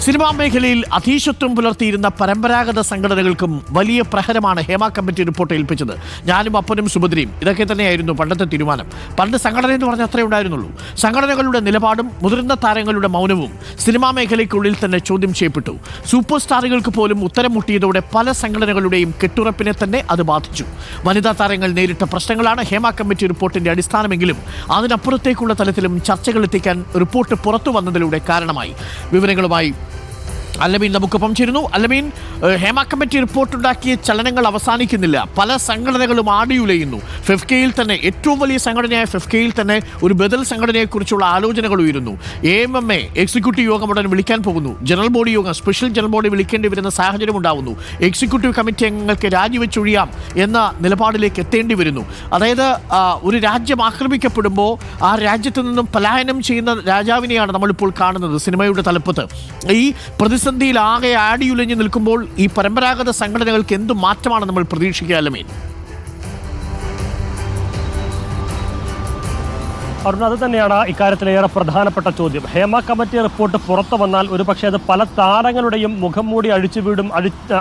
Cinema മേഖലയിൽ അധീശത്വം പുലർത്തിയിരുന്ന പരമ്പരാഗത സംഘടനകൾക്കും വലിയ പ്രഹരമാണ് ഹേമ കമ്മിറ്റി റിപ്പോർട്ട് ഏൽപ്പിച്ചത്. ഞാനും അപ്പനും സുഭദ്രയും ഇതൊക്കെ തന്നെയായിരുന്നു പണ്ടത്തെ തീരുമാനം. പണ്ട് സംഘടന എന്ന് പറഞ്ഞാൽ അത്രേ ഉണ്ടായിരുന്നുള്ളൂ. സംഘടനകളുടെ നിലപാടും മുതിർന്ന താരങ്ങളുടെ മൗനവും സിനിമാ മേഖലയ്ക്കുള്ളിൽ തന്നെ ചോദ്യം ചെയ്യപ്പെട്ടു. സൂപ്പർ സ്റ്റാറുകൾക്ക് പോലും ഉത്തരം മുട്ടിയതോടെ പല സംഘടനകളുടെയും കെട്ടുറപ്പിനെ തന്നെ അത് ബാധിച്ചു. വനിതാ താരങ്ങൾ നേരിട്ട പ്രശ്നങ്ങളാണ് ഹേമ കമ്മിറ്റി റിപ്പോർട്ടിന്റെ അടിസ്ഥാനമെങ്കിലും അതിനപ്പുറത്തേക്കുള്ള തലത്തിലും ചർച്ചകൾ എത്തിക്കാൻ റിപ്പോർട്ട് പുറത്തു വന്നതിലൂടെ കാരണമായി. വിവരങ്ങളുമായി അല്ലമീൻ നമുക്കൊപ്പം ചേരുന്നു. അല്ലമീൻ, ഹേമ കമ്മിറ്റി റിപ്പോർട്ടുണ്ടാക്കിയ ചലനങ്ങൾ അവസാനിക്കുന്നില്ല. പല സംഘടനകളും ആടിയുലയുന്നു. ഫെഫ്കയിൽ തന്നെ ഏറ്റവും വലിയ സംഘടനയായ ഫെഫ്കയിൽ തന്നെ ഒരു ബദൽ സംഘടനയെക്കുറിച്ചുള്ള ആലോചനകൾ ഉയരുന്നു. AMMA എക്സിക്യൂട്ടീവ് യോഗം ഉടൻ വിളിക്കാൻ പോകുന്നു. ജനറൽ ബോഡി യോഗം, സ്പെഷ്യൽ ജനറൽ ബോഡി വിളിക്കേണ്ടി വരുന്ന സാഹചര്യം ഉണ്ടാവുന്നു. എക്സിക്യൂട്ടീവ് കമ്മിറ്റി അംഗങ്ങൾക്ക് രാജിവെച്ചൊഴിയാം എന്ന നിലപാടിലേക്ക് എത്തേണ്ടി വരുന്നു. അതായത് ഒരു രാജ്യം ആക്രമിക്കപ്പെടുമ്പോൾ ആ രാജ്യത്ത് നിന്നും പലായനം ചെയ്യുന്ന രാജാവിനെയാണ് നമ്മളിപ്പോൾ കാണുന്നത് സിനിമയുടെ തലപ്പത്ത്. ഈ പ്രതിസന്ധിയിൽ ആകെ ആടിയുലഞ്ഞു നിൽക്കുമ്പോൾ ഈ പരമ്പരാഗത സംഘടനകൾക്ക് എന്ത് മാറ്റമാണ് നമ്മൾ പ്രതീക്ഷിക്കുക? അല്ലമീൻ, അരുൺ, അത് തന്നെയാണ് ഇക്കാര്യത്തിലേറെ പ്രധാനപ്പെട്ട ചോദ്യം. ഹേമ കമ്മിറ്റി റിപ്പോർട്ട് പുറത്തു വന്നാൽ ഒരുപക്ഷെ അത് പല താരങ്ങളുടെയും മുഖം മൂടി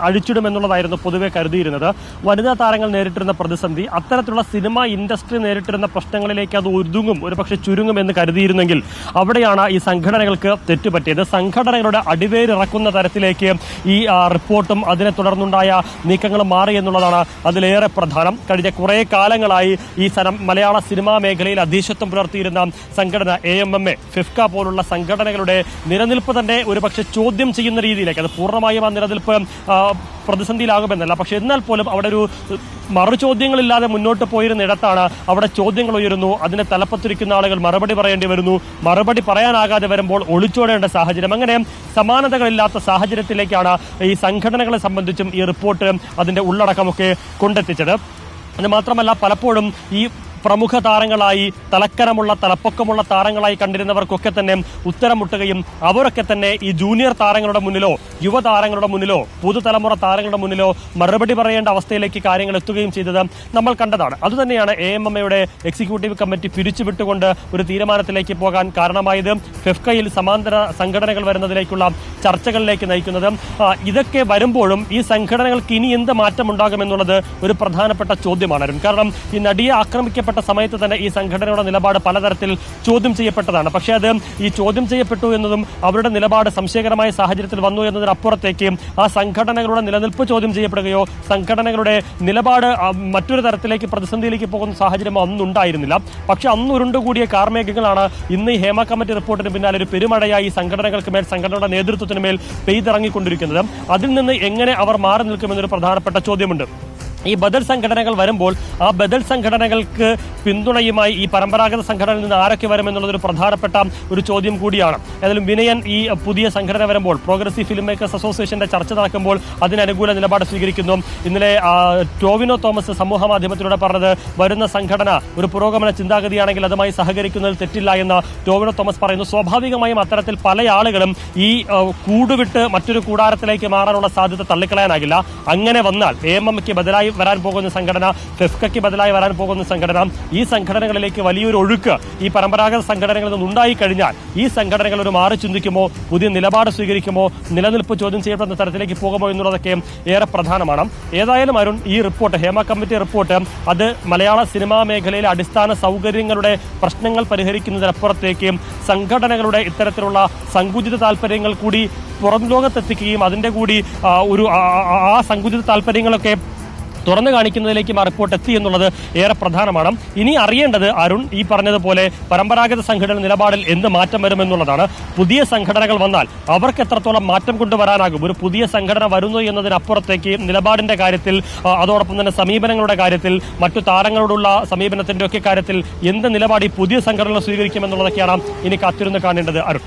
അഴിച്ചിടുമെന്നുള്ളതായിരുന്നു പൊതുവെ കരുതിയിരുന്നത്. വനിതാ താരങ്ങൾ നേരിട്ടിരുന്ന പ്രതിസന്ധി, അത്തരത്തിലുള്ള സിനിമ ഇൻഡസ്ട്രി നേരിട്ടിരുന്ന പ്രശ്നങ്ങളിലേക്ക് അത് ഒതുങ്ങും, ഒരുപക്ഷെ ചുരുങ്ങും എന്ന് കരുതിയിരുന്നെങ്കിൽ അവിടെയാണ് ഈ സംഘടനകൾക്ക് തെറ്റുപറ്റിയത്. സംഘടനകളുടെ അടിവേരിറക്കുന്ന തരത്തിലേക്ക് ഈ റിപ്പോർട്ടും അതിനെ തുടർന്നുണ്ടായ നീക്കങ്ങളും മാറി എന്നുള്ളതാണ് അതിലേറെ പ്രധാനം. കഴിഞ്ഞ കുറേ കാലങ്ങളായി ഈ മലയാള സിനിമാ മേഖലയിൽ അധീശത്വം പുലർത്തിയിരുന്ന സംഘടന AMMA, ഫെഫ്ക പോലുള്ള സംഘടനകളുടെ നിലനിൽപ്പ് തന്നെ ഒരുപക്ഷെ ചോദ്യം ചെയ്യുന്ന രീതിയിലേക്ക്, അത് പൂർണ്ണമായും ആ നിലനിൽപ്പ് പ്രതിസന്ധിയിലാകുമെന്നല്ല, പക്ഷെ എന്നാൽ പോലും അവിടെ ഒരു മറുചോദ്യങ്ങളില്ലാതെ മുന്നോട്ട് പോയിരുന്നിടത്താണ് അവിടെ ചോദ്യങ്ങൾ ഉയരുന്നു. അതിനെ തലപ്പത്തിരിക്കുന്ന ആളുകൾ മറുപടി പറയേണ്ടി വരുന്നു. മറുപടി പറയാനാകാതെ വരുമ്പോൾ ഒളിച്ചോടേണ്ട സാഹചര്യം, അങ്ങനെ സമാനതകളില്ലാത്ത സാഹചര്യത്തിലേക്കാണ് ഈ സംഘടനകളെ സംബന്ധിച്ചും ഈ റിപ്പോർട്ട് അതിന്റെ ഉള്ളടക്കമൊക്കെ കൊണ്ടെത്തിച്ചത്. അത് മാത്രമല്ല, പലപ്പോഴും ഈ പ്രമുഖ താരങ്ങളായി തലപ്പൊക്കമുള്ള താരങ്ങളായി കണ്ടിരുന്നവർക്കൊക്കെ തന്നെ ഉത്തരം മുട്ടുകയും അവരൊക്കെ തന്നെ ഈ ജൂനിയർ താരങ്ങളുടെ മുന്നിലോ യുവതാരങ്ങളുടെ മുന്നിലോ പുതുതലമുറ താരങ്ങളുടെ മുന്നിലോ മറുപടി പറയേണ്ട അവസ്ഥയിലേക്ക് കാര്യങ്ങൾ എത്തുകയും ചെയ്തത് നമ്മൾ കണ്ടതാണ്. അതുതന്നെയാണ് AMMയുടെ എക്സിക്യൂട്ടീവ് കമ്മിറ്റി പിരിച്ചുവിട്ടുകൊണ്ട് ഒരു തീരുമാനത്തിലേക്ക് പോകാൻ കാരണമായത്. ഫെഫ്കയിൽ സമാന്തര സംഘടനകൾ വരുന്നതിലേക്കുള്ള ചർച്ചകളിലേക്ക് നയിക്കുന്നത്. ഇതൊക്കെ വരുമ്പോഴും ഈ സംഘടനകൾക്ക് ഇനി എന്ത് മാറ്റമുണ്ടാകുമെന്നുള്ളത് ഒരു പ്രധാനപ്പെട്ട ചോദ്യമാണ്. കാരണം ഈ നടിയെ ആക്രമിക്കപ്പെട്ട സമയത്ത് തന്നെ ഈ സംഘടനയുടെ നിലപാട് പലതരത്തിൽ ചോദ്യം ചെയ്യപ്പെട്ടതാണ്. പക്ഷേ അത് ഈ ചോദ്യം ചെയ്യപ്പെട്ടു എന്നതും അവരുടെ നിലപാട് സംശയകരമായ സാഹചര്യത്തിൽ വന്നു എന്നതിനപ്പുറത്തേക്ക് ആ സംഘടനകളുടെ നിലനിൽപ്പ് ചോദ്യം ചെയ്യപ്പെടുകയോ സംഘടനകളുടെ നിലപാട് മറ്റൊരു തരത്തിലേക്ക് പ്രതിസന്ധിയിലേക്ക് പോകുന്ന സാഹചര്യം അന്നുണ്ടായിരുന്നില്ല. പക്ഷെ അന്ന് ഉരുണ്ടുകൂടിയ കാർമേഘങ്ങളാണ് ഇന്ന് ഈ ഹേമ കമ്മിറ്റി റിപ്പോർട്ടിന് പിന്നാലെ ഒരു പെരുമഴയായി സംഘടനകൾക്ക് മേൽ, സംഘടനയുടെ നേതൃത്വത്തിന് മേൽ പെയ്തിറങ്ങിക്കൊണ്ടിരിക്കുന്നത്. അതിൽ നിന്ന് എങ്ങനെ അവർ മാറി നിൽക്കുമെന്നൊരു പ്രധാനപ്പെട്ട ചോദ്യമുണ്ട്. ഈ ബദൽ സംഘടനകൾ വരുമ്പോൾ ആ ബദൽ സംഘടനകൾക്ക് പിന്തുണയുമായി ഈ പരമ്പരാഗത സംഘടനയിൽ നിന്ന് ആരൊക്കെ വരുമെന്നുള്ളതൊരു പ്രധാനപ്പെട്ട ഒരു ചോദ്യം കൂടിയാണ്. ഏതായാലും വിനയൻ ഈ പുതിയ സംഘടന വരുമ്പോൾ പ്രോഗ്രസീവ് ഫിലിം മേക്കേഴ്സ് അസോസിയേഷന്റെ ചർച്ച നടക്കുമ്പോൾ അതിനനുകൂല നിലപാട് സ്വീകരിക്കുന്നു. ഇന്നലെ ടോവിനോ തോമസ് സമൂഹ മാധ്യമത്തിലൂടെ പറഞ്ഞത് വരുന്ന സംഘടന ഒരു പുരോഗമന ചിന്താഗതിയാണെങ്കിൽ അതുമായി സഹകരിക്കുന്നതിൽ തെറ്റില്ല എന്ന് ടോവിനോ തോമസ് പറയുന്നു. സ്വാഭാവികമായും അത്തരത്തിൽ പല ആളുകളും ഈ കൂടുവിട്ട് മറ്റൊരു കൂടാരത്തിലേക്ക് മാറാനുള്ള സാധ്യത തള്ളിക്കളയാനാകില്ല. അങ്ങനെ വന്നാൽ AMMയ്ക്ക് ബദലായി വരാൻ പോകുന്ന സംഘടന, ഫെഫ്കയ്ക്ക് ബദലായി വരാൻ പോകുന്ന സംഘടന, ഈ സംഘടനകളിലേക്ക് വലിയൊരു ഒഴുക്ക് ഈ പരമ്പരാഗത സംഘടനകളിൽ നിന്ന് ഉണ്ടായിക്കഴിഞ്ഞാൽ ഈ സംഘടനകൾ ഒരു മാറി ചിന്തിക്കുമോ, പുതിയ നിലപാട് സ്വീകരിക്കുമോ, നിലനിൽപ്പ് ചോദ്യം ചെയ്യപ്പെടുന്ന തരത്തിലേക്ക് പോകുമോ എന്നുള്ളതൊക്കെ ഏറെ പ്രധാനമാണ്. ഏതായാലും അരുൺ, ഈ റിപ്പോർട്ട്, ഹേമ കമ്മിറ്റി റിപ്പോർട്ട്, അത് മലയാള സിനിമാ മേഖലയിലെ അടിസ്ഥാന സൗകര്യങ്ങളുടെ പ്രശ്നങ്ങൾ പരിഹരിക്കുന്നതിനപ്പുറത്തേക്ക് സംഘടനകളുടെ ഇത്തരത്തിലുള്ള സങ്കുചിത താല്പര്യങ്ങൾ കൂടി പുറം ലോകത്തെത്തിക്കുകയും അതിന്റെ കൂടി ആ സങ്കുചിത താല്പര്യങ്ങളൊക്കെ തുറന്നു കാണിക്കുന്നതിലേക്കും ആ റിപ്പോർട്ട് എത്തി എന്നുള്ളത് ഏറെ പ്രധാനമാണ്. ഇനി അറിയേണ്ടത് അരുൺ, ഈ പറഞ്ഞതുപോലെ പരമ്പരാഗത സംഘടന നിലപാടിൽ എന്ത് മാറ്റം വരുമെന്നുള്ളതാണ്. പുതിയ സംഘടനകൾ വന്നാൽ അവർക്ക് എത്രത്തോളം മാറ്റം കൊണ്ടുവരാനാകും. ഒരു പുതിയ സംഘടന വരുന്നു എന്നതിനപ്പുറത്തേക്ക് നിലപാടിന്റെ കാര്യത്തിൽ, അതോടൊപ്പം തന്നെ സമീപനങ്ങളുടെ കാര്യത്തിൽ, മറ്റു താരങ്ങളോടുള്ള സമീപനത്തിന്റെ ഒക്കെ കാര്യത്തിൽ എന്ത് നിലപാട് ഈ പുതിയ സംഘടനകൾ സ്വീകരിക്കുമെന്നുള്ളതൊക്കെയാണ് ഇനി കാത്തിരുന്ന് കാണേണ്ടത്. അരുൺ.